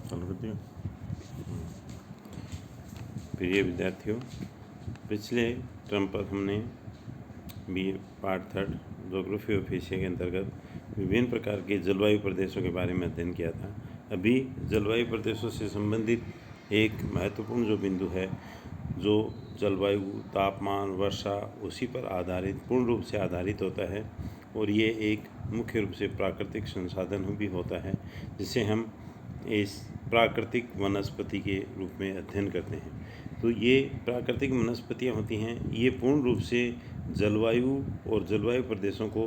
चालू कर दिया। प्रिय विद्यार्थियों, पिछले टर्म पर हमने B part 3 geography of Asia के अंतर्गत विभिन्न प्रकार के जलवायु प्रदेशों के बारे में अध्ययन किया था। अभी जलवायु प्रदेशों से संबंधित एक महत्वपूर्ण जो बिंदु है, जो जलवायु, तापमान, वर्षा, उसी पर आधारित पूर्ण रूप से आधारित होता है और ये एक मुख्य रूप से प्राकृतिक संसाधन भी होता है, जिसे हम इस प्राकृतिक वनस्पति के रूप में अध्ययन करते हैं। तो ये प्राकृतिक वनस्पतियाँ होती हैं, ये पूर्ण रूप से जलवायु और जलवायु प्रदेशों को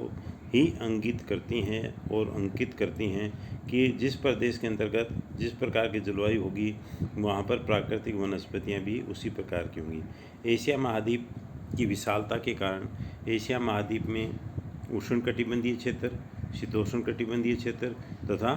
ही इंगित करती हैं और अंकित करती हैं कि जिस प्रदेश के अंतर्गत जिस प्रकार की जलवायु होगी, वहाँ पर प्राकृतिक वनस्पतियाँ भी उसी प्रकार की होंगी। एशिया महाद्वीप की विशालता के कारण एशिया महाद्वीप में उष्णकटिबंधीय क्षेत्र, शीतोष्णकटिबंधीय क्षेत्र तथा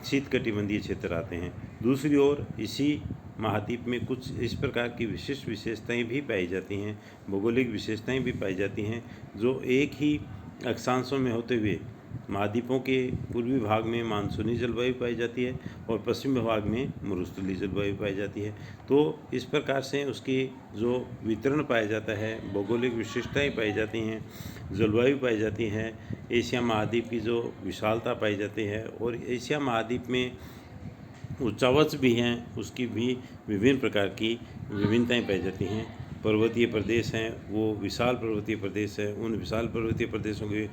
शीतकटिबंधीय क्षेत्र आते हैं। दूसरी ओर इसी महाद्वीप में कुछ इस प्रकार की विशिष्ट विशेषताएं भी पाई जाती हैं, भौगोलिक विशेषताएं भी पाई जाती हैं, जो एक ही अक्षांशों में होते हुए महाद्वीपों के पूर्वी भाग में मानसूनी जलवायु पाई जाती है और पश्चिमी भाग में मरुस्थलीय जलवायु पाई जाती है। तो इस प्रकार से उसकी जो वितरण पाया जाता है, भौगोलिक विशेषताएं पाई जाती हैं, जलवायु पाई जाती है, एशिया महाद्वीप की जो विशालता पाई जाती है और एशिया महाद्वीप में उच्चावच भी हैं, उसकी भी विभिन्न प्रकार की विभिन्नताएं पाई जाती हैं। पर्वतीय प्रदेश हैं, वो विशाल पर्वतीय प्रदेश है, उन विशाल पर्वतीय प्रदेशों के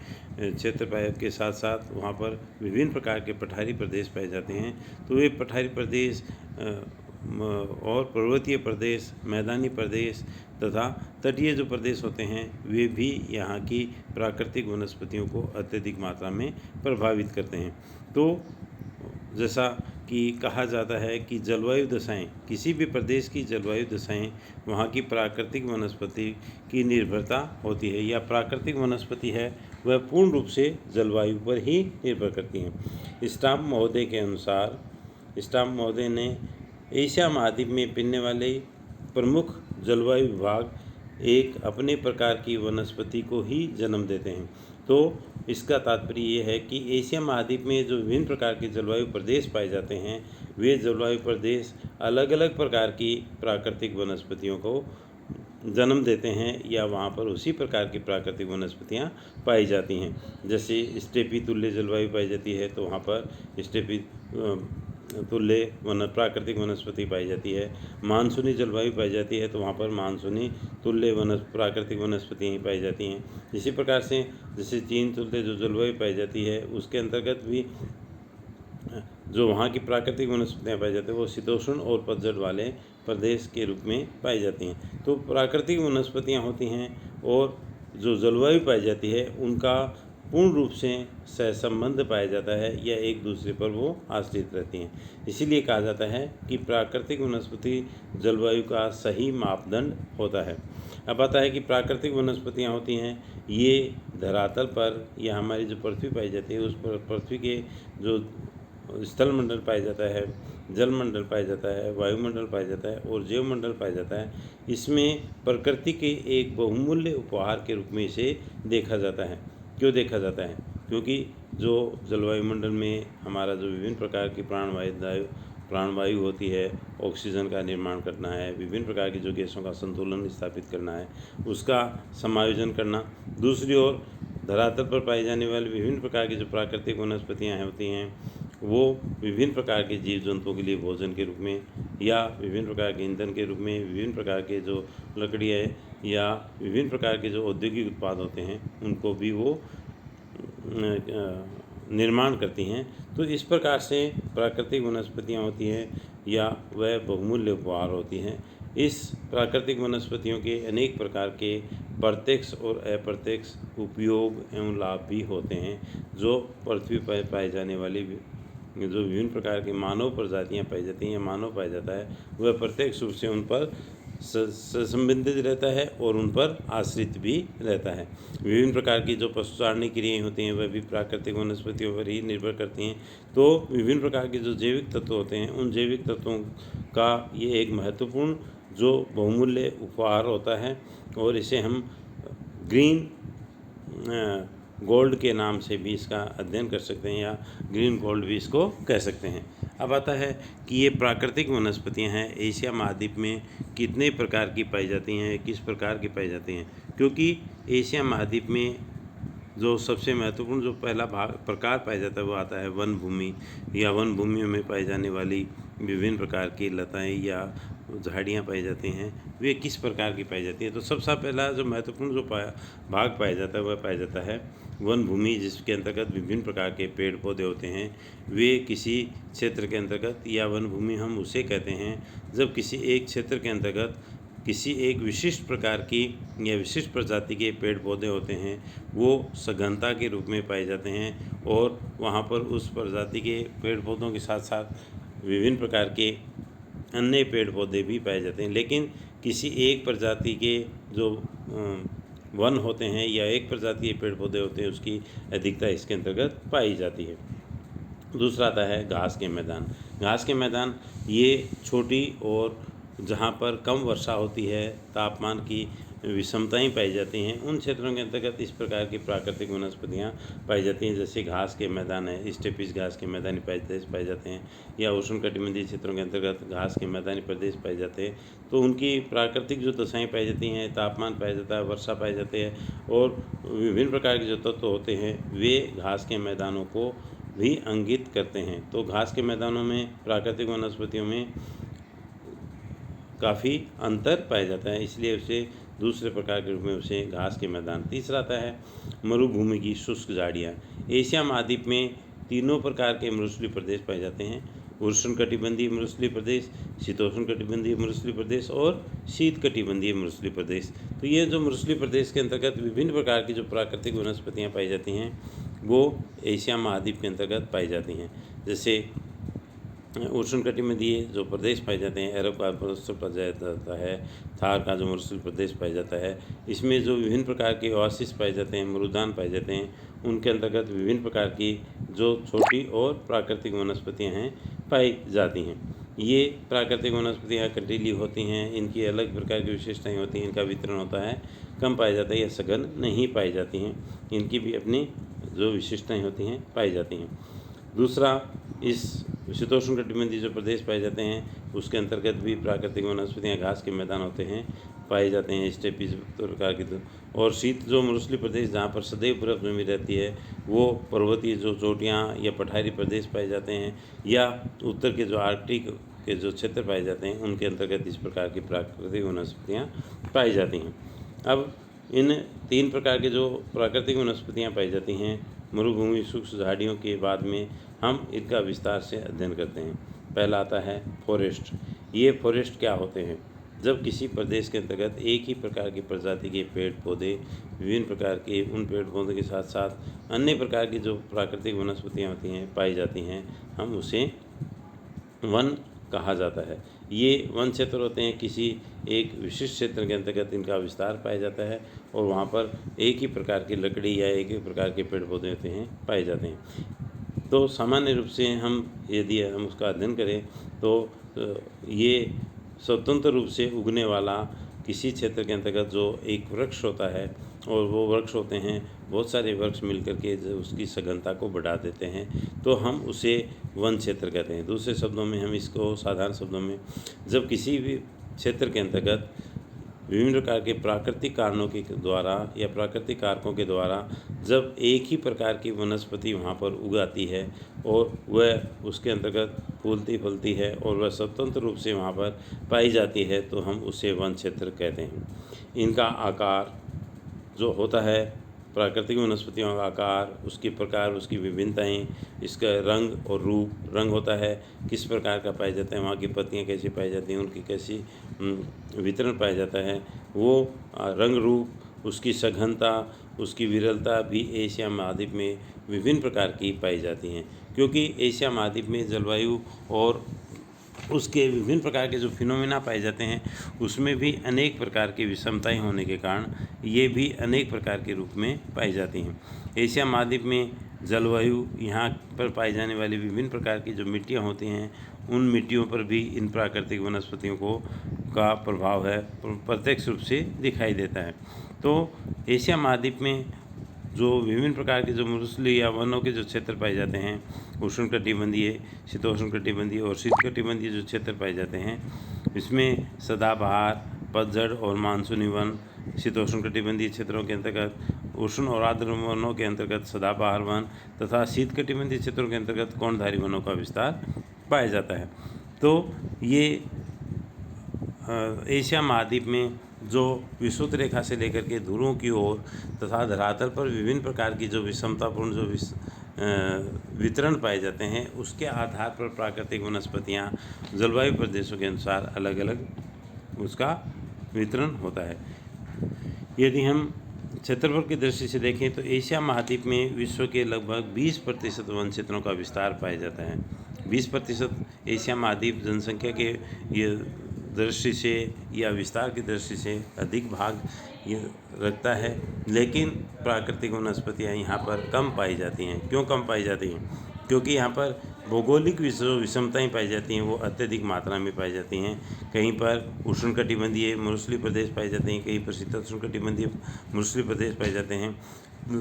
क्षेत्र के साथ साथ वहाँ पर विभिन्न प्रकार के पठारी प्रदेश पाए जाते हैं। तो ये पठारी प्रदेश और पर्वतीय प्रदेश, मैदानी प्रदेश तथा तटीय जो प्रदेश होते हैं, वे भी यहाँ की प्राकृतिक वनस्पतियों को अत्यधिक मात्रा में प्रभावित करते हैं। तो जैसा कि कहा जाता है कि जलवायु दशाएं, किसी भी प्रदेश की जलवायु दशाएं वहाँ की प्राकृतिक वनस्पति की निर्भरता होती है, या प्राकृतिक वनस्पति है वह पूर्ण रूप से जलवायु पर ही निर्भर करती हैं। स्टाम महोदय के अनुसार, स्टाम महोदय ने एशिया महाद्वीप में मिलने वाले प्रमुख जलवायु विभाग एक अपने प्रकार की वनस्पति को ही जन्म देते हैं। तो इसका तात्पर्य ये है कि एशिया महाद्वीप में जो विभिन्न प्रकार के जलवायु प्रदेश पाए जाते हैं, वे जलवायु प्रदेश अलग अलग प्रकार की प्राकृतिक वनस्पतियों को जन्म देते हैं, या वहाँ पर उसी प्रकार की प्राकृतिक वनस्पतियाँ पाई जाती हैं। जैसे स्टेपी तुल्य जलवायु पाई जाती है, तो वहाँ पर स्टेपी तुल्य प्राकृतिक वनस्पति पाई जाती है। मानसूनी जलवायु पाई जाती है, तो वहाँ पर मानसूनी तुल्य प्राकृतिक वनस्पतियाँ ही पाई जाती हैं। इसी प्रकार से जैसे चीन तुल्य जो जलवायु पाई जाती है, उसके अंतर्गत भी जो वहाँ की प्राकृतिक वनस्पतियाँ पाई जाती हैं, वो शीतोष्ण और पतझड़ वाले प्रदेश के रूप में पाई जाती हैं। तो प्राकृतिक वनस्पतियाँ होती हैं और जो जलवायु पाई जाती है, उनका पूर्ण रूप से सहसंबंध पाया जाता है, या एक दूसरे पर वो आश्रित रहती हैं। इसीलिए कहा जाता है कि प्राकृतिक वनस्पति जलवायु का सही मापदंड होता है। अब आता है कि प्राकृतिक वनस्पतियाँ होती हैं, ये धरातल पर या हमारी जो पृथ्वी पाई जाती है, उस पर पृथ्वी के जो स्थल मंडल पाया जाता है, जल मंडल पाया जाता है, वायुमंडल पाया जाता है और जैव मंडल पाया जाता है, इसमें प्रकृति के एक बहुमूल्य उपहार के रूप में इसे देखा जाता है। क्यों देखा जाता है? क्योंकि जो जलवायुमंडल में हमारा जो विभिन्न प्रकार की प्राणवायु होती है, ऑक्सीजन का निर्माण करना है, विभिन्न प्रकार की जो गैसों का संतुलन स्थापित करना है, उसका समायोजन करना। दूसरी ओर धरातल पर पाई जाने वाली विभिन्न प्रकार की जो प्राकृतिक वनस्पतियाँ होती हैं, वो विभिन्न प्रकार के जीव जंतुओं के लिए भोजन के रूप में, या विभिन्न प्रकार के ईंधन के रूप में, विभिन्न प्रकार के जो लकड़ियाँ या विभिन्न प्रकार के जो औद्योगिक उत्पाद होते हैं, उनको भी वो निर्माण करती हैं। तो इस प्रकार से प्राकृतिक वनस्पतियाँ होती हैं, या वह बहुमूल्य उपहार होती हैं। इस प्राकृतिक वनस्पतियों के अनेक प्रकार के प्रत्यक्ष और अप्रत्यक्ष उपयोग एवं लाभ भी होते हैं। जो पृथ्वी पर पाए जाने वाली जो विभिन्न प्रकार की मानव प्रजातियाँ पाई जाती हैं या मानव पाया जाता है, वह प्रत्यक्ष रूप से उन पर संबंधित रहता है और उन पर आश्रित भी रहता है। विभिन्न प्रकार की जो पशुचारणी क्रियाएँ होती हैं, वह भी प्राकृतिक वनस्पतियों पर ही निर्भर करती हैं। तो विभिन्न प्रकार के जो जैविक तत्व होते हैं, उन जैविक तत्वों का ये एक महत्वपूर्ण जो बहुमूल्य उपहार होता है, और इसे हम ग्रीन गोल्ड के नाम से भी इसका अध्ययन कर सकते हैं, या ग्रीन गोल्ड भी इसको कह सकते हैं। अब आता है कि ये प्राकृतिक वनस्पतियाँ हैं एशिया महाद्वीप में कितने प्रकार की पाई जाती हैं, किस प्रकार की पाई जाती हैं। क्योंकि एशिया महाद्वीप में जो सबसे महत्वपूर्ण जो पहला प्रकार पाया जाता है वो आता है वन भूमि या वन भूमियों में पाई जाने वाली विभिन्न प्रकार की लताएं या झाड़ियाँ पाई जाती हैं, वे किस प्रकार की पाई जाती हैं। तो सबसे पहला जो महत्वपूर्ण जो भाग पाया जाता है वह पाया जाता है वन भूमि, जिसके अंतर्गत विभिन्न प्रकार के पेड़ पौधे होते हैं। वे किसी क्षेत्र के अंतर्गत, या वन भूमि हम उसे कहते हैं जब किसी एक क्षेत्र के अंतर्गत किसी एक विशिष्ट प्रकार की या विशिष्ट प्रजाति के पेड़ पौधे होते हैं, वो सघनता के रूप में पाए जाते हैं और वहाँ पर उस प्रजाति के पेड़ पौधों के साथ साथ विभिन्न प्रकार के अन्य पेड़ पौधे भी पाए जाते हैं। लेकिन किसी एक प्रजाति के जो वन होते हैं या एक प्रजाति के पेड़ पौधे होते हैं, उसकी अधिकता इसके अंतर्गत पाई जाती है। दूसरा आता है घास के मैदान। घास के मैदान ये छोटी और जहाँ पर कम वर्षा होती है, तापमान की विषमताएं पाई जाती हैं, उन क्षेत्रों के अंतर्गत इस प्रकार की प्राकृतिक वनस्पतियाँ पाई जाती हैं। जैसे घास के मैदान है, स्टेपीज घास के मैदानी प्रदेश पाए जाते हैं, या उष्णकटिबंधीय क्षेत्रों के अंतर्गत घास के मैदानी प्रदेश पाए जाते हैं। तो उनकी प्राकृतिक जो दशाएँ पाई जाती हैं, तापमान पाया जाता है, वर्षा पाई जाती है और विभिन्न प्रकार के जो तत्व होते हैं, वे घास के मैदानों को भी इंगित करते हैं। तो घास के मैदानों में प्राकृतिक वनस्पतियों में काफ़ी अंतर पाया जाता है, इसलिए उसे दूसरे प्रकार के रूप में उसे घास के मैदान। तीसरा आता है मरुभूमि की शुष्क झाड़ियाँ। एशिया महाद्वीप में तीनों प्रकार के मरुस्थलीय प्रदेश पाए जाते हैं: उष्णकटिबंधीय मरुस्थलीय प्रदेश, शीतोष्णकटिबंधीय मरुस्थलीय प्रदेश और शीतकटिबंधीय मरुस्थलीय प्रदेश। तो ये जो मरुस्थलीय प्रदेश के अंतर्गत विभिन्न प्रकार की जो प्राकृतिक वनस्पतियाँ पाई जाती हैं, वो एशिया महाद्वीप के अंतर्गत पाई जाती हैं। जैसे उष्णकटिबंधीय जो प्रदेश पाए जाते हैं, अरब का मरुस्थल पाया जाता है, थार का जो मरुस्थल प्रदेश पाया जाता है, इसमें जो विभिन्न प्रकार के ओएसिस पाए जाते हैं, मरुदान पाए जाते हैं, उनके अंतर्गत विभिन्न प्रकार की जो छोटी और प्राकृतिक वनस्पतियाँ हैं पाई जाती हैं। ये प्राकृतिक वनस्पतियाँ कंटीली होती हैं, इनकी अलग प्रकार की विशेषताएँ होती हैं, इनका वितरण होता है, कम पाया जाता है या सघन नहीं पाई जाती हैं, इनकी भी अपनी जो विशेषताएँ होती हैं पाई जाती हैं। दूसरा, इस शीतोष्णकटिबंधीय जो प्रदेश पाए जाते हैं उसके अंतर्गत भी प्राकृतिक वनस्पतियाँ घास के मैदान होते हैं पाए जाते हैं, स्टेपीज प्रकार की। और शीत जो मरुस्थलीय प्रदेश जहाँ पर सदैव बर्फ जमी रहती है, वो पर्वतीय जो चोटियाँ या पठारी प्रदेश पाए जाते हैं, या उत्तर के जो आर्कटिक के जो क्षेत्र पाए जाते हैं, उनके अंतर्गत इस प्रकार की प्राकृतिक वनस्पतियाँ पाई जाती हैं। अब इन तीन प्रकार के जो प्राकृतिक वनस्पतियाँ पाई जाती हैं मरुभूमि शुष्क झाड़ियों के बाद में हम इनका विस्तार से अध्ययन करते हैं। पहला आता है फॉरेस्ट। ये फॉरेस्ट क्या होते हैं? जब किसी प्रदेश के अंतर्गत एक ही प्रकार की प्रजाति के पेड़ पौधे विभिन्न प्रकार के उन पेड़ पौधों के साथ साथ अन्य प्रकार की जो प्राकृतिक वनस्पतियाँ होती हैं पाई जाती हैं, हम उसे वन कहा जाता है। ये वन क्षेत्र होते हैं, किसी एक विशिष्ट क्षेत्र के अंतर्गत इनका विस्तार पाया जाता है और वहाँ पर एक ही प्रकार की लकड़ी या एक ही प्रकार के पेड़ पौधे होते हैं पाए जाते हैं। तो सामान्य रूप से यदि हम उसका अध्ययन करें तो ये स्वतंत्र रूप से उगने वाला किसी क्षेत्र के अंतर्गत जो एक वृक्ष होता है, और वो वृक्ष होते हैं बहुत सारे वृक्ष मिलकर के उसकी सघनता को बढ़ा देते हैं, तो हम उसे वन क्षेत्र कहते हैं। दूसरे शब्दों में हम इसको साधारण शब्दों में, जब किसी भी क्षेत्र के अंतर्गत विभिन्न प्रकार के प्राकृतिक कारणों के द्वारा या प्राकृतिक कारकों के द्वारा जब एक ही प्रकार की वनस्पति वहाँ पर उगाती है और वह उसके अंतर्गत फूलती फलती है और वह स्वतंत्र रूप से वहाँ पर पाई जाती है, तो हम उसे वन क्षेत्र कहते हैं। इनका आकार जो होता है, प्राकृतिक वनस्पतियों का आकार, उसके प्रकार, उसकी विभिन्नताएं, इसका रंग और रूप, रंग होता है किस प्रकार का पाया जाता है, वहाँ की पत्तियाँ कैसी पाई जाती हैं, उनकी कैसी वितरण पाया जाता है, वो रंग रूप, उसकी सघनता, उसकी विरलता भी एशिया महाद्वीप में विभिन्न प्रकार की पाई जाती हैं। क्योंकि एशिया महाद्वीप में जलवायु और उसके विभिन्न प्रकार के जो फिनोमिना पाए जाते हैं उसमें भी अनेक प्रकार की विषमताएं होने के कारण ये भी अनेक प्रकार के रूप में पाई जाती हैं। एशिया महाद्वीप में जलवायु, यहाँ पर पाई जाने वाली विभिन्न प्रकार की जो मिट्टियाँ होती हैं, उन मिट्टियों पर भी इन प्राकृतिक वनस्पतियों का प्रभाव है, प्रत्यक्ष रूप से दिखाई देता है। तो एशिया महाद्वीप में जो विभिन्न प्रकार के जो मरुस्थलीय या वनों के जो क्षेत्र पाए जाते हैं, उष्णकटिबंधीय, शीतोष्णकटिबंधीय और शीतकटिबंधीय जो क्षेत्र पाए जाते हैं, इसमें सदाबहार, पतझड़ और मानसूनी वन शीतोष्णकटिबंधीय क्षेत्रों के अंतर्गत, उष्ण और आर्द्र वनों के अंतर्गत सदाबहार वन तथा शीतकटिबंधीय क्षेत्रों के अंतर्गत कोणधारी वनों का विस्तार पाया जाता है। तो ये एशिया महाद्वीप में जो विषुवत रेखा से लेकर के ध्रुवों की ओर तथा धरातल पर विभिन्न प्रकार की जो विषमतापूर्ण जो वितरण पाए जाते हैं, उसके आधार पर प्राकृतिक वनस्पतियाँ जलवायु प्रदेशों के अनुसार अलग अलग उसका वितरण होता है। यदि हम क्षेत्रफल की दृष्टि से देखें तो एशिया महाद्वीप में विश्व के लगभग 20% वन क्षेत्रों का विस्तार पाया जाता है। 20% एशिया महाद्वीप जनसंख्या के ये दृष्टि से या विस्तार की दृष्टि से अधिक भाग ये रखता है, लेकिन प्राकृतिक वनस्पतियाँ यहाँ पर कम पाई जाती हैं। क्यों कम पाई जाती हैं? क्योंकि यहाँ पर भौगोलिक विषमताएँ पाई जाती हैं, वो अत्यधिक मात्रा में पाई जाती हैं। कहीं पर उष्णकटिबंधीय मरुस्थलीय प्रदेश पाए जाते हैं, कहीं पर शीतोष्णकटिबंधीय मरुस्थलीय प्रदेश पाए जाते हैं।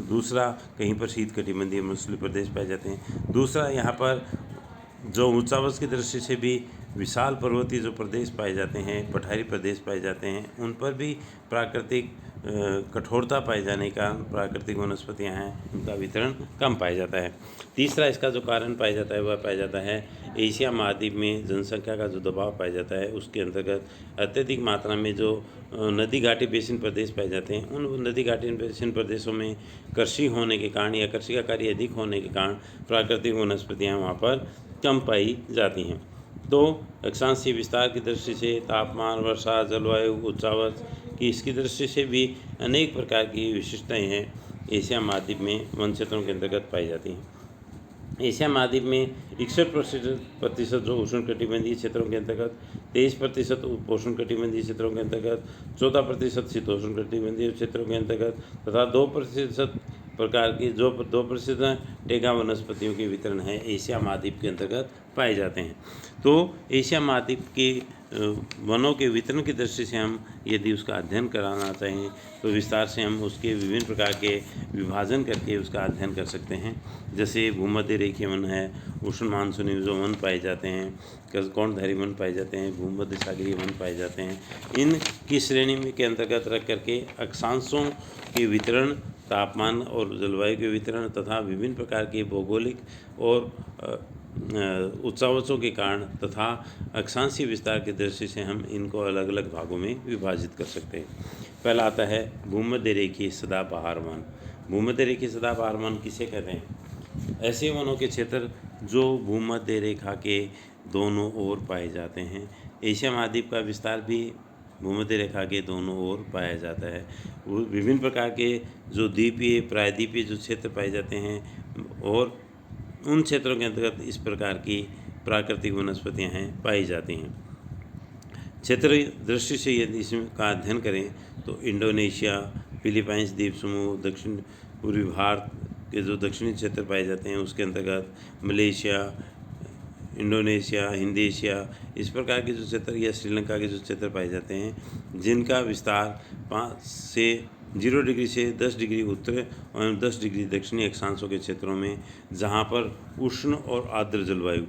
दूसरा, कहीं पर शीतकटिबंधीय मरुस्थलीय प्रदेश पाए जाते हैं। दूसरा, यहाँ पर जो ऊंचावच की दृष्टि से भी विशाल पर्वतीय जो प्रदेश पाए जाते हैं, पठारी प्रदेश पाए जाते हैं, उन पर भी प्राकृतिक कठोरता पाए जाने का प्राकृतिक वनस्पतियाँ हैं, उनका वितरण कम पाया जाता है। तीसरा इसका जो कारण पाया जाता है वह पाया जाता है एशिया महाद्वीप में जनसंख्या का जो दबाव पाया जाता है, उसके अंतर्गत अत्यधिक मात्रा में जो नदी घाटी बेसिन प्रदेश पाए जाते हैं, उन नदी घाटी बेसिन प्रदेशों में कृषि होने के कारण या कृषि का कार्य अधिक होने के कारण प्राकृतिक वनस्पतियाँ वहाँ पर कम पाई जाती हैं। तो अक्षांशीय विस्तार की दृष्टि से तापमान, वर्षा, जलवायु, उच्चावच की इसकी दृष्टि से भी अनेक प्रकार की विशिष्टताएं हैं एशिया महाद्वीप में वन क्षेत्रों के अंतर्गत पाई जाती हैं। एशिया महाद्वीप में 61% जो उष्णकटिबंधीय क्षेत्रों के अंतर्गत, 23% उपोष्णकटिबंधीय क्षेत्रों के अंतर्गत, 14% शीतोष्णकटिबंधीय क्षेत्रों के अंतर्गत तथा 2% प्रकार की जो 2% टेगा वनस्पतियों के वितरण है एशिया महाद्वीप के अंतर्गत पाए जाते हैं। तो एशिया महाद्वीप के वनों के वितरण की दृष्टि से हम यदि उसका अध्ययन कराना चाहें तो विस्तार से हम उसके विभिन्न प्रकार के विभाजन करके उसका अध्ययन कर सकते हैं। जैसे भूमध्य रेखीय वन है, उष्ण मानसूनी जो वन पाए जाते हैं, कोणधारी वन पाए जाते हैं, भूमध्य सागरीय वन पाए जाते हैं, इनकी श्रेणी में के अंतर्गत रख करके अक्षांशों के वितरण, तापमान और जलवायु के वितरण तथा विभिन्न प्रकार के भौगोलिक और उच्चावचों के कारण तथा अक्षांशीय विस्तार की दृष्टि से हम इनको अलग अलग भागों में विभाजित कर सकते हैं। पहला आता है भूमध्य रेखीय सदाबहार वन। भूमध्य रेखीय सदाबहार वन किसे कहते हैं? ऐसे वनों के क्षेत्र जो भूमध्य रेखा के दोनों ओर पाए जाते हैं। एशिया महाद्वीप का विस्तार भी भूमध्य रेखा के दोनों ओर पाया जाता है। वो विभिन्न प्रकार के जो द्वीपीय, प्रायद्वीपीय जो क्षेत्र पाए जाते हैं और उन क्षेत्रों के अंतर्गत इस प्रकार की प्राकृतिक वनस्पतियाँ हैं पाई जाती हैं। क्षेत्रीय दृष्टि से यदि इसका अध्ययन करें तो इंडोनेशिया, फिलीपाइंस द्वीप समूह, दक्षिण पूर्वी भारत के जो दक्षिणी क्षेत्र पाए जाते हैं उसके अंतर्गत मलेशिया, इंडोनेशिया, हिंदीशिया, इस प्रकार के जो क्षेत्र या श्रीलंका के जो क्षेत्र पाए जाते हैं, जिनका विस्तार 5 से 0 डिग्री से 10 डिग्री उत्तर एवं 10 डिग्री दक्षिणी अक्षांशों के क्षेत्रों में, जहाँ पर उष्ण और आर्द्र जलवायु,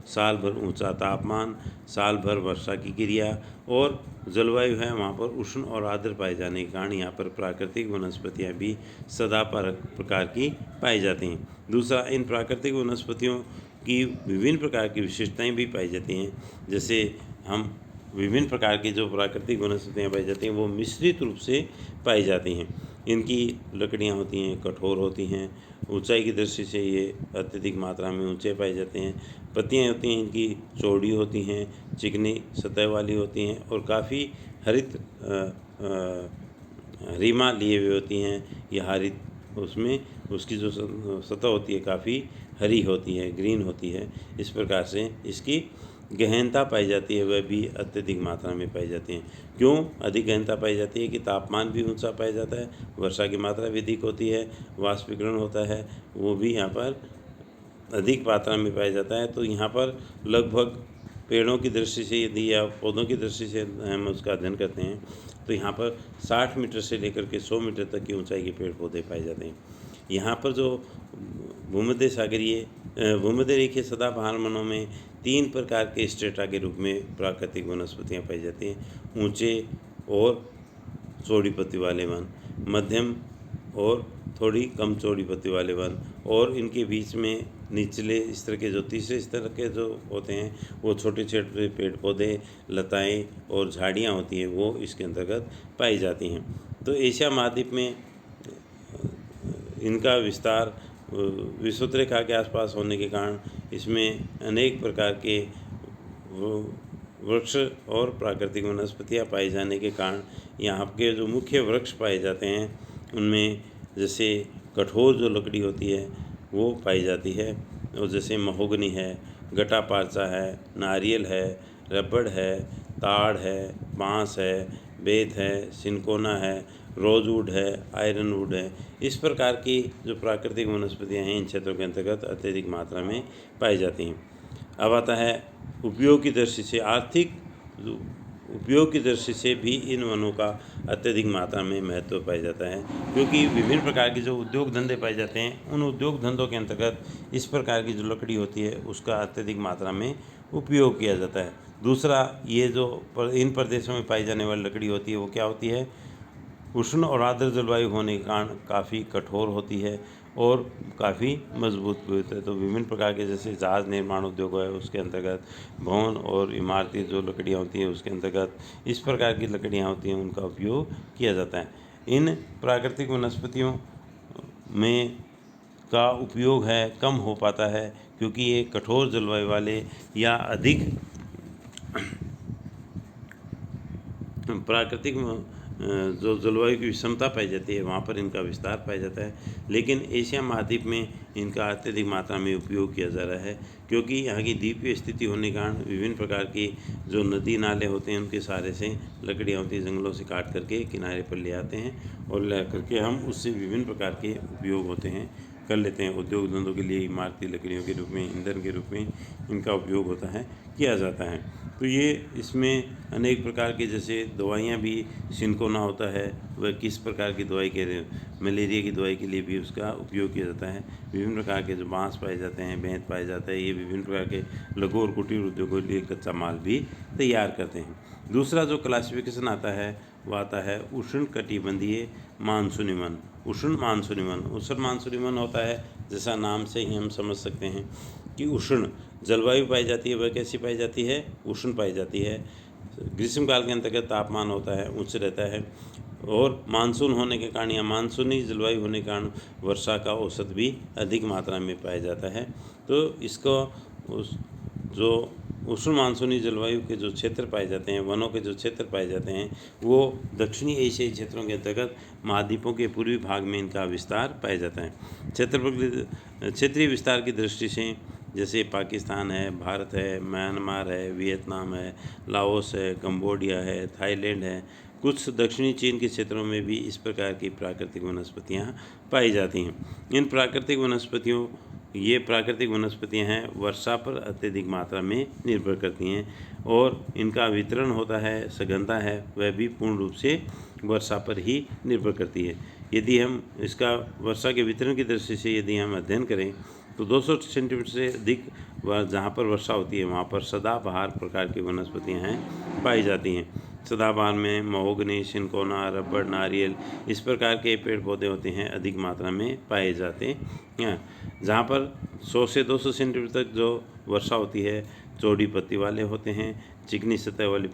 साल भर ऊंचा तापमान, साल भर वर्षा की क्रिया और जलवायु है, वहाँ पर उष्ण और आर्द्र पाए जाने के कारण यहाँ पर प्राकृतिक वनस्पतियाँ भी सदाबहार प्रकार की पाई जाती हैं। दूसरा, इन प्राकृतिक वनस्पतियों की विभिन्न प्रकार की विशेषताएं भी पाई जाती हैं। जैसे हम विभिन्न प्रकार की जो प्राकृतिक वनस्पतियाँ पाई जाती हैं वो मिश्रित रूप से पाई जाती हैं। इनकी लकड़ियाँ होती हैं, कठोर होती हैं, ऊंचाई की दृष्टि से ये अत्यधिक मात्रा में ऊंचे पाए जाते हैं। पत्तियाँ होती हैं इनकी चौड़ी होती हैं, चिकनी सतह वाली होती हैं और काफ़ी हरित रीमा लिए हुए होती हैं। यह हरित उसमें उसकी जो सतह होती है काफ़ी हरी होती है, ग्रीन होती है। इस प्रकार से इसकी गहनता पाई जाती है, वह भी अत्यधिक मात्रा में पाई जाती है। क्यों अधिक गहनता पाई जाती है कि तापमान भी ऊंचा पाया जाता है, वर्षा की मात्रा भी अधिक होती है, वाष्पीकरण होता है, वो भी यहाँ पर अधिक मात्रा में पाया जाता है। तो यहाँ पर लगभग पेड़ों की दृष्टि से यदि या पौधों की दृष्टि से हम उसका अध्ययन करते हैं तो यहाँ पर 60 मीटर से लेकर के 100 मीटर तक की ऊंचाई के पेड़ पौधे पाए जाते हैं। यहाँ पर जो भूमध्य रेखीय सदाबहार वनों में 3 प्रकार के स्ट्रेटा के रूप में प्राकृतिक वनस्पतियाँ पाई जाती हैं। ऊंचे और चौड़ी पत्ती वाले वन, मध्यम और थोड़ी कम चौड़ी पत्ती वाले वन, और इनके बीच में निचले स्तर के जो तीसरे स्तर के जो होते हैं वो छोटे छोटे पेड़ पौधे, लताएं और झाड़ियाँ होती हैं, वो इसके अंतर्गत पाई जाती हैं। तो एशिया महाद्वीप में इनका विस्तार विषुवत रेखा के आसपास होने के कारण इसमें अनेक प्रकार के वृक्ष और प्राकृतिक वनस्पतियाँ पाए जाने के कारण यहाँ के जो मुख्य वृक्ष पाए जाते हैं उनमें जैसे कठोर जो लकड़ी होती है वो पाई जाती है, और जैसे महोगनी है, गटापारचा है, नारियल है, रबड़ है, ताड़ है, बांस है, बेत है, सिनकोना है, रोजवुड है, आयरन वुड है। इस प्रकार की जो प्राकृतिक वनस्पतियाँ हैं इन क्षेत्रों के अंतर्गत अत्यधिक मात्रा में पाई जाती हैं। अब आता है उपयोग की दृष्टि से, आर्थिक उपयोग की दृष्टि से भी इन वनों का अत्यधिक मात्रा में महत्व पाया जाता है, क्योंकि विभिन्न प्रकार के जो उद्योग धंधे पाए जाते हैं उन उद्योग धंधों के अंतर्गत इस प्रकार की जो लकड़ी होती है उसका अत्यधिक मात्रा में उपयोग किया जाता है। दूसरा, ये जो इन प्रदेशों में पाई जाने वाली लकड़ी होती है वो क्या होती है, उष्ण और आर्द्र जलवायु होने के कारण काफ़ी कठोर होती है और काफ़ी मजबूत भी होता है। तो विभिन्न प्रकार के जैसे जहाज़ निर्माण उद्योग है उसके अंतर्गत, भवन और इमारती जो लकड़ियाँ होती हैं उसके अंतर्गत इस प्रकार की लकड़ियाँ होती हैं उनका उपयोग किया जाता है। इन प्राकृतिक वनस्पतियों में का उपयोग है कम हो पाता है क्योंकि ये कठोर जलवायु वाले या अधिक प्राकृतिक जो जलवायु की विषमता पाई जाती है वहाँ पर इनका विस्तार पाया जाता है, लेकिन एशिया महाद्वीप में इनका अत्यधिक मात्रा में उपयोग किया जा रहा है क्योंकि यहाँ की द्वीपीय स्थिति होने के कारण विभिन्न प्रकार की जो नदी नाले होते हैं उनके सहारे से लकड़ियाँ होती हैं जंगलों से काट करके किनारे पर ले आते हैं और ले करके हम उससे विभिन्न प्रकार के उपयोग होते हैं कर लेते हैं। उद्योग धंधों के लिए इमारती लकड़ियों के रूप में, ईंधन के रूप में इनका उपयोग होता है, किया जाता है। तो ये इसमें अनेक प्रकार के जैसे दवाइयाँ भी, सिनकोना होता है वह किस प्रकार की दवाई के मलेरिया की दवाई के लिए भी उसका उपयोग किया जाता है। विभिन्न प्रकार के जो बांस पाए जाते हैं, बेंत पाए जाता है, ये विभिन्न प्रकार के लघु और कुटीर उद्योगों के लिए कच्चा माल भी तैयार करते हैं। दूसरा जो क्लासिफिकेशन आता है वह आता है उष्ण कटिबंधीय मानसूनी वन। उष्ण मानसूनी वन होता है, जैसा नाम से ही हम समझ सकते हैं कि उष्ण जलवायु पाई जाती है, वह कैसी पाई जाती है, उष्ण पाई जाती है। ग्रीष्मकाल के अंतर्गत तापमान होता है उच्च रहता है, और मानसून होने के कारण या मानसूनी जलवायु होने के कारण वर्षा का औसत भी अधिक मात्रा में पाया जाता है। तो इसको जो उष्ण मानसूनी जलवायु के जो क्षेत्र पाए जाते हैं, वनों के जो क्षेत्र पाए जाते हैं, वो दक्षिणी एशियाई क्षेत्रों के अंतर्गत महाद्वीपों के पूर्वी भाग में इनका विस्तार पाया जाता है। क्षेत्रीय विस्तार की दृष्टि से जैसे पाकिस्तान है, भारत है, म्यांमार है, वियतनाम है, लाओस है, कंबोडिया है, थाईलैंड है, कुछ दक्षिणी चीन के क्षेत्रों में भी इस प्रकार की प्राकृतिक वनस्पतियाँ पाई जाती हैं। ये प्राकृतिक वनस्पतियाँ हैं वर्षा पर अत्यधिक मात्रा में निर्भर करती हैं, और इनका वितरण होता है, सघनता है वह भी पूर्ण रूप से वर्षा पर ही निर्भर करती है। यदि हम इसका वर्षा के वितरण की दृष्टि से यदि हम अध्ययन करें तो 200 सेंटीमीटर से अधिक जहाँ पर वर्षा होती है वहाँ पर सदाबहार प्रकार की वनस्पतियाँ हैं पाई जाती हैं। सदाबहार में महोगनी, सिनकोना, रबड़, नारियल इस प्रकार के पेड़ पौधे होते हैं, अधिक मात्रा में पाए जाते हैं। जहाँ पर 100 से 200 सेंटीमीटर तक जो वर्षा होती है चौड़ी पत्ती वाले होते हैं, चिकनी सतह वाली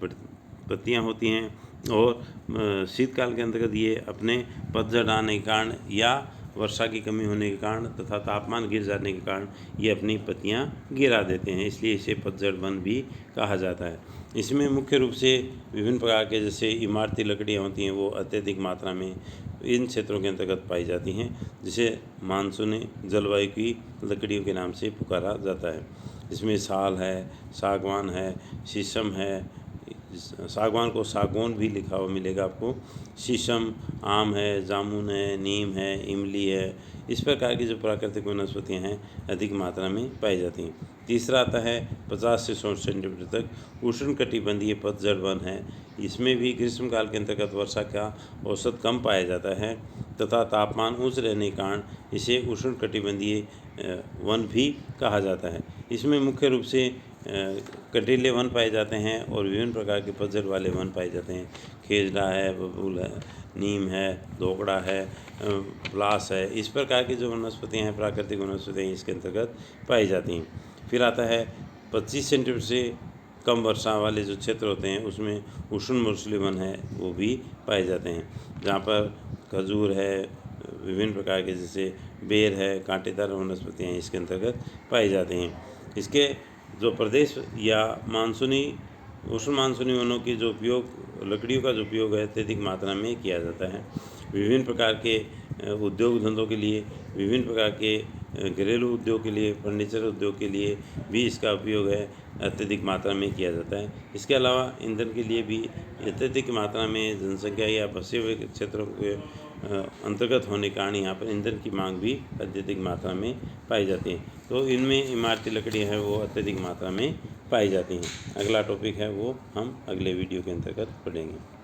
पत्तियाँ होती हैं, और शीतकाल के अंतर्गत ये अपने पतझड़ आने के कारण या वर्षा की कमी होने के कारण तथा तापमान गिर जाने के कारण ये अपनी पत्तियां गिरा देते हैं, इसलिए इसे पतझड़ वन भी कहा जाता है। इसमें मुख्य रूप से विभिन्न प्रकार के जैसे इमारती लकड़ियाँ होती हैं वो अत्यधिक मात्रा में इन क्षेत्रों के अंतर्गत पाई जाती हैं, जिसे मानसूनी जलवायु की लकड़ियों के नाम से पुकारा जाता है। इसमें साल है, सागवान है, शीशम है, सागवान को सागौन भी लिखा हुआ मिलेगा आपको, शीशम, आम है, जामुन है, नीम है, इमली है, इस प्रकार की जो प्राकृतिक वनस्पतियाँ हैं अधिक मात्रा में पाई जाती हैं। तीसरा आता है 50 से 100 सेंटीमीटर तक उष्णकटिबंधीय पतझड़ वन है। इसमें भी ग्रीष्मकाल के अंतर्गत वर्षा का औसत कम पाया जाता है तथा तापमान उच्च रहने के कारण इसे उष्णकटिबंधीय वन भी कहा जाता है। इसमें मुख्य रूप से कंटीले वन पाए जाते हैं और विभिन्न प्रकार के पतझड़ वाले वन पाए जाते हैं। खेजड़ा है, बबूल है, नीम है, धोकड़ा है, पलास है। इस प्रकार की जो वनस्पतियाँ हैं, प्राकृतिक वनस्पतियाँ इसके अंतर्गत पाई जाती हैं। फिर आता है 25 सेंटीमीटर से कम वर्षा वाले जो क्षेत्र होते हैं उसमें उष्णमंडलीय वन है वो भी पाए जाते हैं, जहाँ पर खजूर है, विभिन्न प्रकार के जैसे बेर है, कांटेदार वनस्पतियाँ इसके अंतर्गत पाई जाती हैं। इसके जो प्रदेश या मानसूनी उष्ण मानसूनी वनों की जो उपयोग, लकड़ियों का जो उपयोग है अत्यधिक मात्रा में किया जाता है। विभिन्न प्रकार के उद्योग धंधों के लिए, विभिन्न प्रकार के घरेलू उद्योग के लिए, फर्नीचर उद्योग के लिए भी इसका उपयोग है अत्यधिक मात्रा में किया जाता है। इसके अलावा ईंधन के लिए भी अत्यधिक मात्रा में जनसंख्या या बसे हुए क्षेत्रों के अंतर्गत होने के कारण यहाँ पर ईंधन की मांग भी अत्यधिक मात्रा में पाई जाती है। तो इनमें इमारती लकड़ियाँ हैं वो अत्यधिक मात्रा में पाई जाती हैं। अगला टॉपिक है वो हम अगले वीडियो के अंतर्गत पढ़ेंगे।